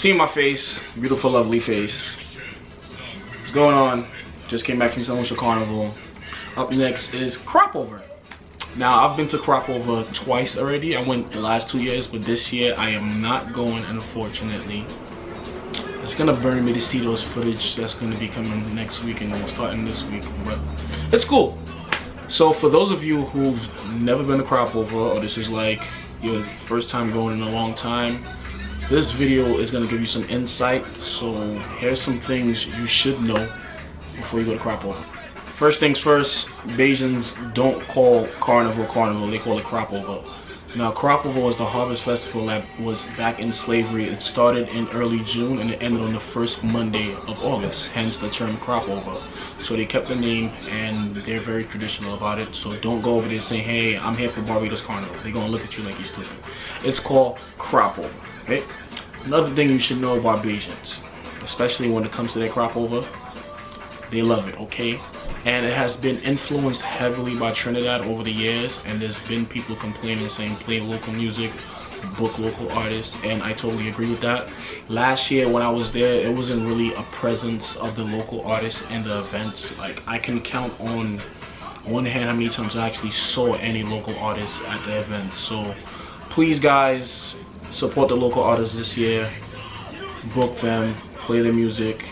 See my face, beautiful, lovely face. What's going on? Just came back from Social Carnival. Up next is Cropover. Now, I've been to Cropover twice already. I went the last 2 years, but this year I am not going, unfortunately. It's gonna burn me to see those footage that's gonna be coming next week and starting this week, but it's cool. So for those of you who've never been to Cropover, or this is like your first time going in a long time, this video is gonna give you some insight. So here's some things you should know before you go to Cropover. First things first, Bajans don't call Carnival Carnival, they call it Cropover. Now, Cropover was the harvest festival that was back in slavery. It started in early June and it ended on the first Monday of August, hence the term Cropover. So they kept the name and they're very traditional about it. So don't go over there saying, hey, I'm here for Barbados Carnival. They're gonna look at you like you're stupid. It's called Cropover, right? Another thing you should know about Bajans, especially when it comes to their Cropover, they love it, okay? And it has been influenced heavily by Trinidad over the years, and there's been people complaining saying play local music, book local artists, and I totally agree with that. Last year when I was there, it wasn't really a presence of the local artists in the events. Like, I can count on one hand how many times I actually saw any local artists at the event. So please guys, support the local artists this year, book them, play their music.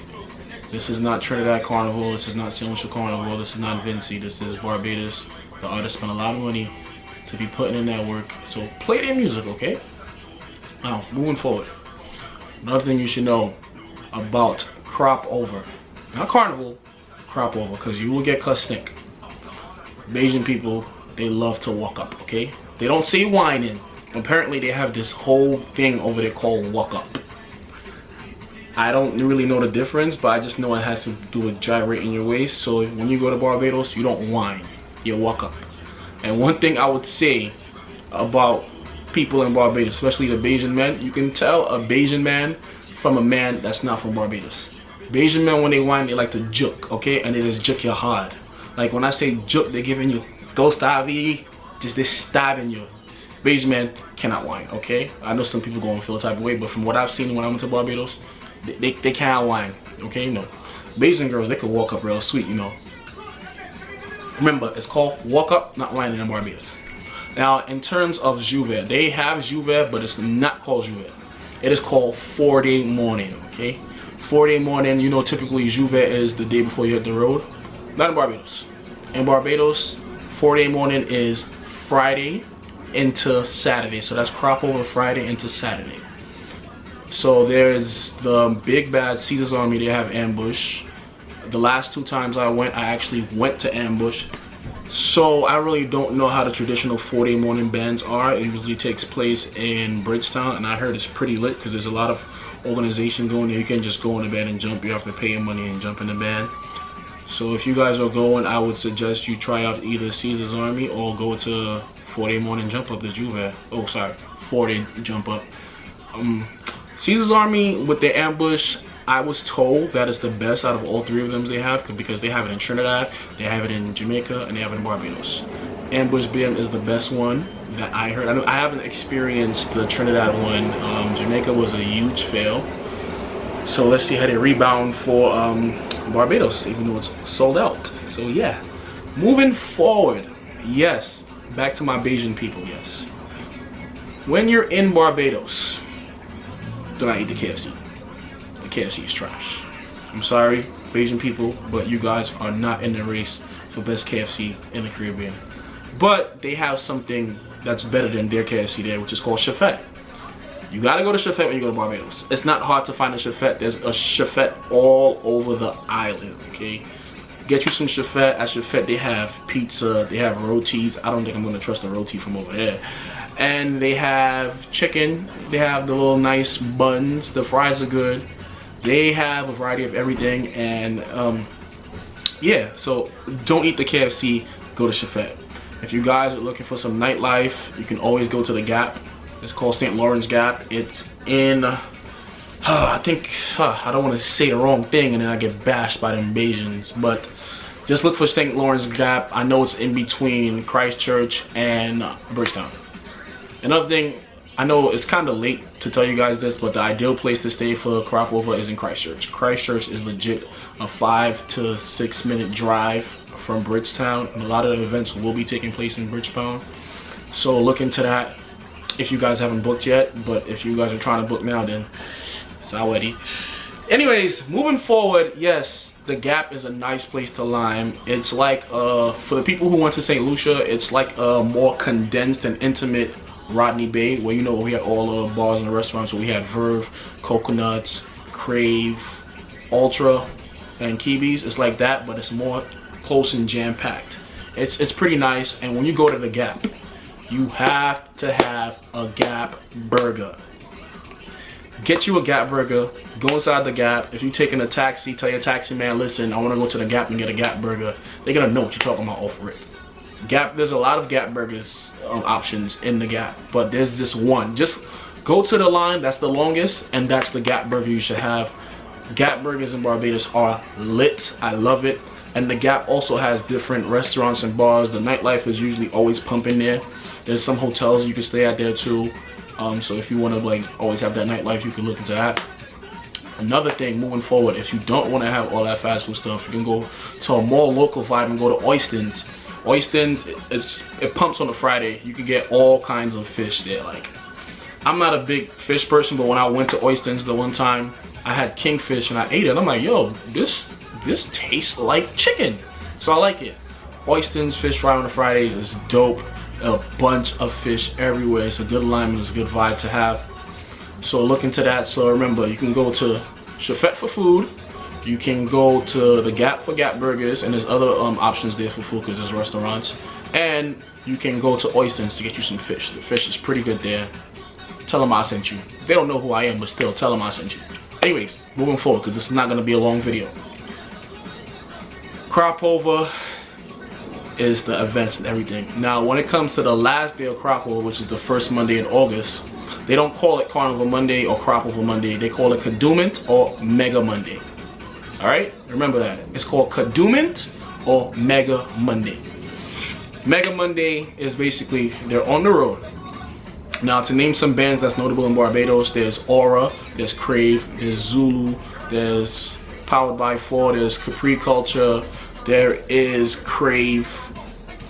This is not Trinidad Carnival, this is not Social Carnival, this is not Vinci, this is Barbados. The artists spend a lot of money to be putting in that work, so play their music, okay? Now, moving forward. Another thing you should know about Cropover. Not Carnival, Cropover, because you will get cussed stink. Bajan people, they love to walk up, okay? They don't say whining. Apparently they have this whole thing over there called walk up. I don't really know the difference, but I just know it has to do with gyrating your waist. So when you go to Barbados, you don't whine, you walk up. And one thing I would say about people in Barbados, especially the Bajan men, you can tell a Bajan man from a man that's not from Barbados. Bajan men, when they whine, they like to juke, okay? And they just juke you hard. Like when I say juke, they're giving you ghost IV, just they stabbing you. Bajan men cannot whine, okay? I know some people go and feel the type of way, but from what I've seen when I went to Barbados, they can't whine, okay? You know, Bajan girls, they could walk up real sweet, you know. Remember, it's called walk up, not whining in Barbados. Now, in terms of J'ouvert, they have J'ouvert, but it's not called J'ouvert. It is called 4-day morning, okay? 4-day morning, you know, typically J'ouvert is the day before you hit the road. Not in Barbados. In Barbados, 4-day morning is Friday into Saturday. So that's Cropover Friday into Saturday. So there's the big bad Caesar's Army, they have ambush. The last 2 times I went, I actually went to ambush. So I really don't know how the traditional 4-day morning bands are. It usually takes place in Bridgetown, and I heard it's pretty lit because there's a lot of organization going there. You can't just go in the band and jump, you have to pay your money and jump in the band. So if you guys are going, I would suggest you try out either Caesar's Army or go to 4-day morning jump up, the J'ouvert. Oh sorry, 4-day jump up. Caesar's Army with the ambush, I was told that is the best out of all 3 of them they have, because they have it in Trinidad, they have it in Jamaica, and they have it in Barbados. Ambush BM is the best one that I heard. I haven't experienced the Trinidad one. Jamaica was a huge fail. So let's see how they rebound for Barbados, even though it's sold out. So yeah, moving forward, yes, back to my Bajan people, yes. When you're in Barbados, do not eat the KFC. The KFC is trash. I'm sorry, Bajan people, but you guys are not in the race for best KFC in the Caribbean. But they have something that's better than their KFC there, which is called FETE. You gotta go to FETE when you go to Barbados. It's not hard to find a FETE. There's a FETE all over the island, okay? Get you some FETE. At FETE they have pizza, they have rotis. I don't think I'm gonna trust a roti from over there. And they have chicken, they have the little nice buns, the fries are good. They have a variety of everything, and yeah, so don't eat the KFC, go to FETE. If you guys are looking for some nightlife, you can always go to the Gap. It's called St. Lawrence Gap. It's in, I think, I don't want to say the wrong thing and then I get bashed by them Bajans, but just look for St. Lawrence Gap. I know it's in between Christchurch and Bridgetown. Another thing I know it's kind of late to tell you guys this, but the ideal place to stay for Cropover is in Christchurch. Christchurch is legit a 5 to 6 minute drive from Bridgetown, and a lot of the events will be taking place in Bridgetown. So look into that if you guys haven't booked yet, but if you guys are trying to book now, then it's already. Anyways, moving forward, yes, the Gap is a nice place to lime. It's like, for the people who went to St. Lucia, it's like a more condensed and intimate Rodney Bay, where, you know, we had all the bars and the restaurants. So we had Verve, Coconuts, Crave, Ultra, and Kiwi's. It's like that, but it's more close and jam-packed. It's pretty nice. And when you go to the Gap, you have to have a Gap burger. Get you a Gap burger, go inside the Gap. If you're taking a taxi, tell your taxi man, listen, I want to go to the Gap and get a Gap burger. They're gonna know what you're talking about off rip. Gap, there's a lot of Gap burgers options in the Gap, but there's this one. Just go to the line that's the longest, and that's the Gap burger you should have. Gap burgers in Barbados are lit. I love it. And the Gap also has different restaurants and bars. The nightlife is usually always pumping there. There's some hotels you can stay at there too. So if you want to like always have that nightlife, you can look into that. Another thing moving forward, if you don't want to have all that fast food stuff, you can go to a more local vibe and go to Oystins. Oystins, it pumps on a Friday. You can get all kinds of fish there. Like, I'm not a big fish person, but when I went to Oystins the one time, I had kingfish and I ate it. And I'm like, yo, this tastes like chicken. So I like it. Oystins fish fry on the Fridays is dope. A bunch of fish everywhere. It's a good alignment. It's a good vibe to have. So look into that. So remember, you can go to FETE for food. You can go to the Gap for Gap burgers, and there's other options there for food because there's restaurants. And you can go to Oystins to get you some fish. The fish is pretty good there. Tell them I sent you. They don't know who I am, but still, tell them I sent you. Anyways, moving forward, because this is not going to be a long video. Cropover is the events and everything. Now, when it comes to the last day of Cropover, which is the first Monday in August, they don't call it Carnival Monday or Cropover Monday. They call it Kadooment or Mega Monday. Alright? Remember that. It's called Kadooment or Mega Monday. Mega Monday is basically, they're on the road. Now, to name some bands that's notable in Barbados, there's Aura, there's Crave, there's Zulu, there's Powered by 4, there's Capri Culture, there is Crave,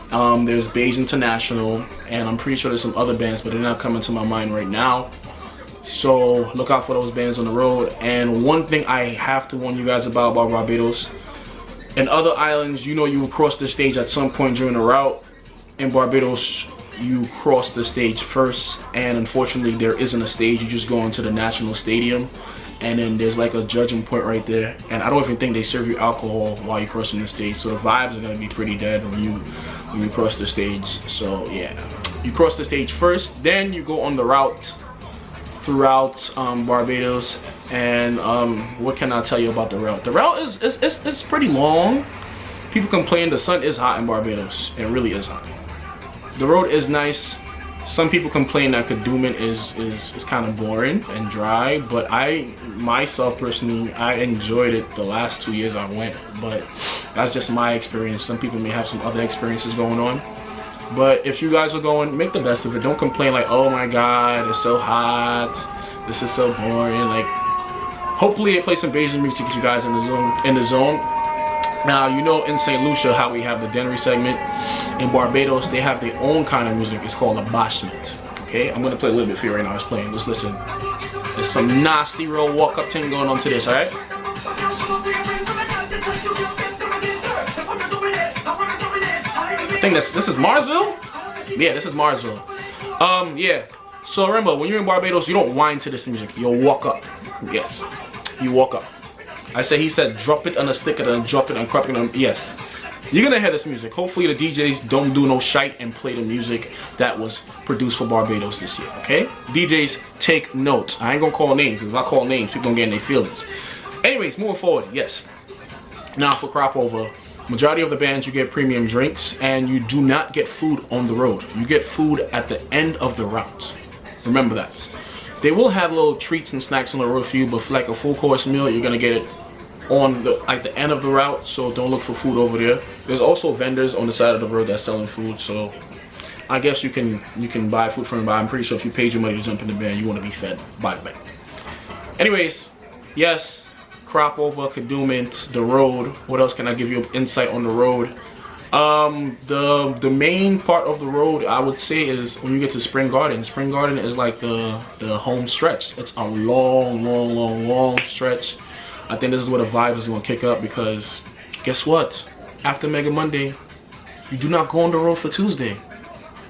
there's Beige International, and I'm pretty sure there's some other bands, but they're not coming to my mind right now. So look out for those bands on the road. And one thing I have to warn you guys about Barbados, in other islands, you know, you will cross the stage at some point during the route. In Barbados, you cross the stage first, and unfortunately there isn't a stage. You just go into the National Stadium, and then there's like a judging point right there, and I don't even think they serve you alcohol while you're crossing the stage. So the vibes are going to be pretty dead when you cross the stage. So yeah, you cross the stage first, then you go on the route throughout Barbados. And what can I tell you about the route? The route is pretty long. People complain the sun is hot in Barbados. It really is hot. The road is nice. Some people complain that Kadooment is kind of boring and dry, but I myself personally, I enjoyed it the last 2 years I went, but that's just my experience. Some people may have some other experiences going on, but if you guys are going, make the best of it. Don't complain like, oh my god, it's so hot, this is so boring. Like, hopefully they play some Bajan music to get you guys in the zone. Now, you know, in St. Lucia how we have the Dennery segment. In Barbados, they have their own kind of music. It's called a bashment. Okay, I'm gonna play a little bit for you right now. It's playing. Just listen. There's some nasty real walk-up thing going on to this. All right. I think this is Marsville. Yeah, this is Marsville. Yeah. So remember, when you're in Barbados, you don't whine to this music. You'll walk up. Yes, you walk up. He said drop it on a stick and then drop it and crop it on. Yes, you're gonna hear this music. Hopefully the DJs don't do no shite and play the music that was produced for Barbados this year. Okay, DJs, take note. I ain't gonna call names, because if I call names, people gonna get in their feelings. Anyways, moving forward. Yes, now for Cropover, majority of the bands, you get premium drinks, and you do not get food on the road. You get food at the end of the route. Remember that. They will have little treats and snacks on the road for you, but for like a full course meal, you're gonna get it on the end of the route. So don't look for food over there. There's also vendors on the side of the road that's selling food. So I guess you can buy food from it, but I'm pretty sure if you paid your money to jump in the van, you want to be fed by the bank. Anyways, yes, Cropover, Kadooment, the road. What else can I give you insight on the road? The main part of the road, I would say, is when you get to Spring Garden. Spring Garden is like the home stretch. It's a long stretch. I think this is where the vibe is going to kick up, because guess what? After Mega Monday, you do not go on the road for Tuesday.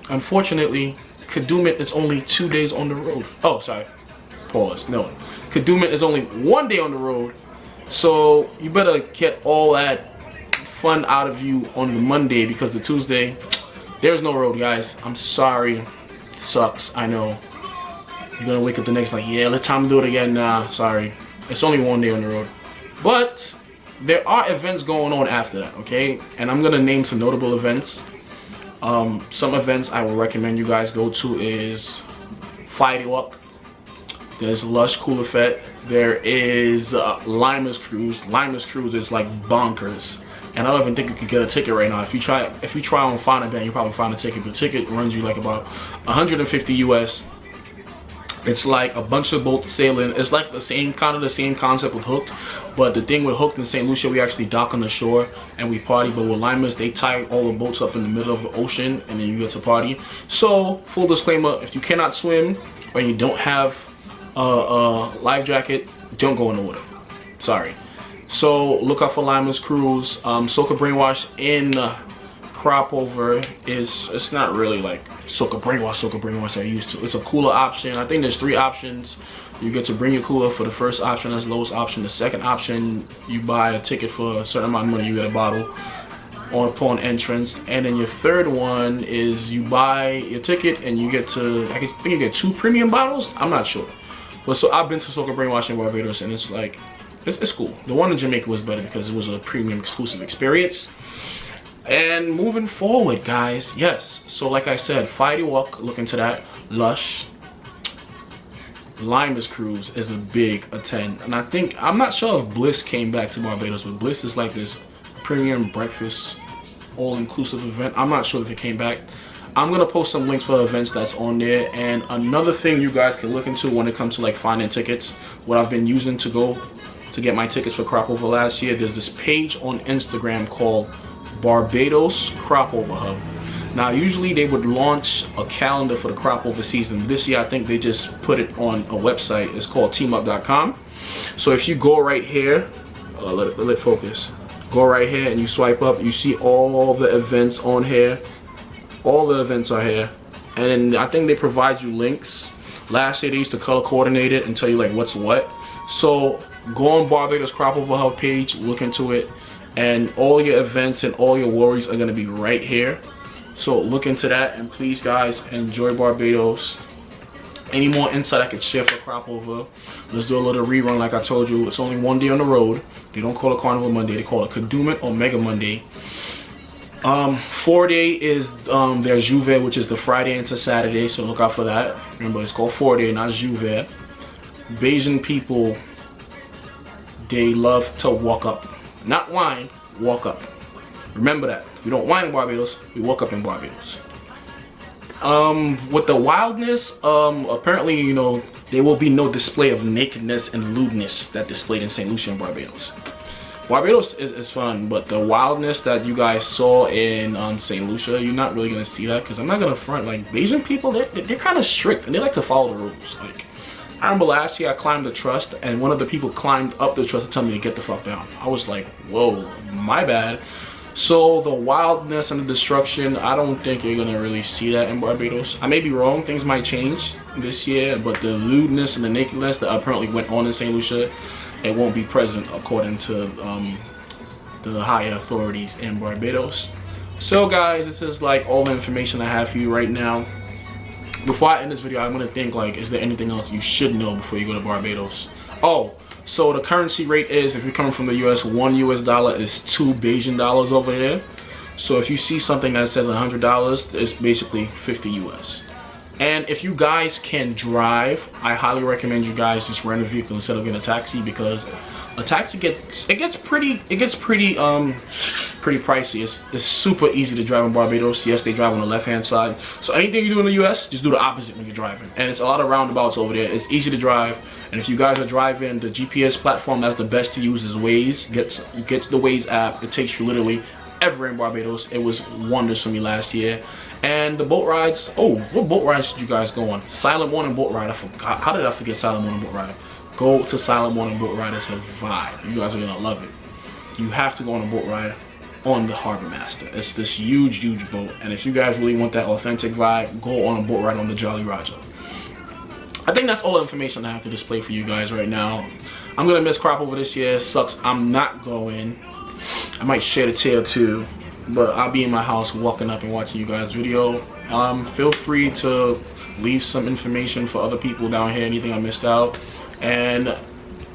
Unfortunately, Kadooment is only 2 days on the road. Oh, sorry. Pause. No. Kadooment is only 1 day on the road. So you better get all that fun out of you on the Monday, because the Tuesday, there's no road, guys. I'm sorry. It sucks. I know. You're gonna wake up the next like, yeah, let's time to do it again. Nah, sorry. It's only 1 day on the road. But there are events going on after that, okay? And I'm gonna name some notable events. Some events I will recommend you guys go to is FETE. There's Lush Cooler FETE. There is Lima's Cruise. Lima's Cruise is like bonkers, and I don't even think you could get a ticket right now. If you try on Find a Band, you probably find a ticket. But the ticket runs you like about 150 US. It's like a bunch of boats sailing. It's like the same concept with Hooked, but the thing with Hooked in St. Lucia, we actually dock on the shore and we party. But with Lima's, they tie all the boats up in the middle of the ocean and then you get to party. So full disclaimer: if you cannot swim or you don't have a life jacket, don't go in the water. Sorry. So look out for Lima's Cruise. Soca Brainwash in Cropover it's not really like Soca Brainwash I used to. It's a cooler option. I think there's 3 options. You get to bring your cooler for the first option. That's the lowest option. The second option, you buy a ticket for a certain amount of money, you get a bottle upon entrance. And then your third one is you buy your ticket and you get to, I think you get 2 premium bottles. I'm not sure. But so I've been to Soca Brainwash in Barbados, and it's like, it's cool. The one in Jamaica was better because it was a premium exclusive experience. And moving forward, guys, yes, so like I said, FETE Walk, look into that. Lush, Lima's Cruise is a big attend, and I think, I'm not sure if Bliss came back to Barbados, but Bliss is like this premium breakfast all-inclusive event. I'm not sure if it came back. I'm gonna post some links for events that's on there. And another thing you guys can look into when it comes to like finding tickets, what I've been using to get my tickets for Cropover last year, there's this page on Instagram called Barbados Cropover Hub. Now usually they would launch a calendar for the Cropover season. This year I think they just put it on a website. It's called teamup.com. So if you go right here, let it focus. Go right here and you swipe up, you see all the events on here. All the events are here, and I think they provide you links. Last year they used to color coordinate it and tell you like what's what. So go on Barbados Cropover Hub page, look into it, and all your events and all your worries are gonna be right here. So look into that, and please guys, enjoy Barbados. Any more insight I could share for Cropover, let's do a little rerun. Like I told you, it's only 1 day on the road. They don't call it Carnival Monday, they call it Kadooment or Mega Monday. 4 day is their Juve, which is the Friday into Saturday, so look out for that. Remember, it's called 4 day, not Juve. Bajan people, they love to walk up, not wine, walk up. Remember that. We don't wine in Barbados, we walk up in Barbados. With the wildness, apparently, you know, there will be no display of nakedness and lewdness that displayed in St. Lucia and Barbados. Barbados is fun, but the wildness that you guys saw in St. Lucia, you're not really gonna see that, because I'm not gonna front, like, Asian people, they're kind of strict and they like to follow the rules. Like, I remember last year I climbed the trust and one of the people climbed up the trust to tell me to get the fuck down. I was like, whoa, my bad. So the wildness and the destruction, I don't think you're gonna really see that in Barbados. I may be wrong, things might change this year, but the lewdness and the nakedness that apparently went on in St. Lucia, it won't be present according to the higher authorities in Barbados. So guys, this is like all the information I have for you right now. Before I end this video, I'm gonna think like, is there anything else you should know before you go to Barbados? Oh, so the currency rate is, if you're coming from the US, $1 US is 2 Bajan dollars over there. So if you see something that says $100, it's basically 50 US. And if you guys can drive, I highly recommend you guys just rent a vehicle instead of getting a taxi, because a taxi gets pretty pricey. It's super easy to drive in Barbados. Yes, they drive on the left-hand side. So anything you do in the US, just do the opposite when you're driving. And it's a lot of roundabouts over there. It's easy to drive. And if you guys are driving, the GPS platform that's the best to use is Waze. Get the Waze app. It takes you literally everywhere in Barbados. It was wonders for me last year. And the boat rides. Oh, what boat rides did you guys go on? Silent Morning boat ride. I forgot. How did I forget Silent Morning boat ride? Go to Silent Morning boat ride. It's a vibe. You guys are gonna love it. You have to go on a boat ride on the Harbor Master. It's this huge boat, and if you guys really want that authentic vibe, go on a boat ride on the Jolly Roger. I think that's all the information I have to display for you guys right now. I'm gonna miss Cropover this year. It sucks I'm not going. I might shed a tear too, but I'll be in my house walking up and watching you guys' video. Feel free to leave some information for other people down here, anything I missed out, and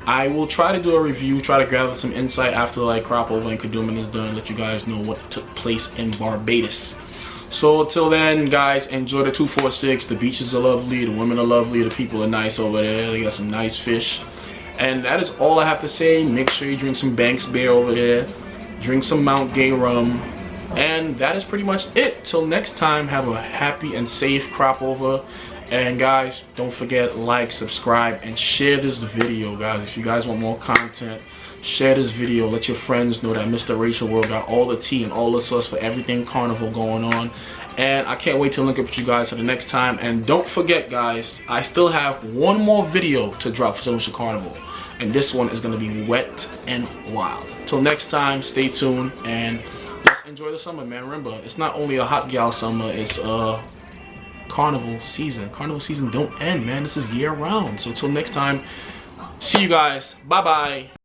I will try to do a review, try to gather some insight after like Cropover and Kadooman is done, let you guys know what took place in Barbados. So until then, guys, enjoy the 246. The beaches are lovely, the women are lovely, the people are nice over there. They got some nice fish. And that is all I have to say. Make sure you drink some Banks beer over there. Drink some Mount Gay rum. And that is pretty much it. Till next time, have a happy and safe Cropover. And guys, don't forget, like, subscribe, and share this video, guys. If you guys want more content, share this video. Let your friends know that Mr. Racial World got all the tea and all the sauce for everything carnival going on. And I can't wait to link up with you guys for the next time. And don't forget, guys, I still have one more video to drop for St. Lucia Carnival. And this one is going to be wet and wild. Till next time, stay tuned and just enjoy the summer, man. Remember, it's not only a hot gal summer, it's carnival season. Carnival season don't end, man. This is year round. So until next time, see you guys. Bye bye.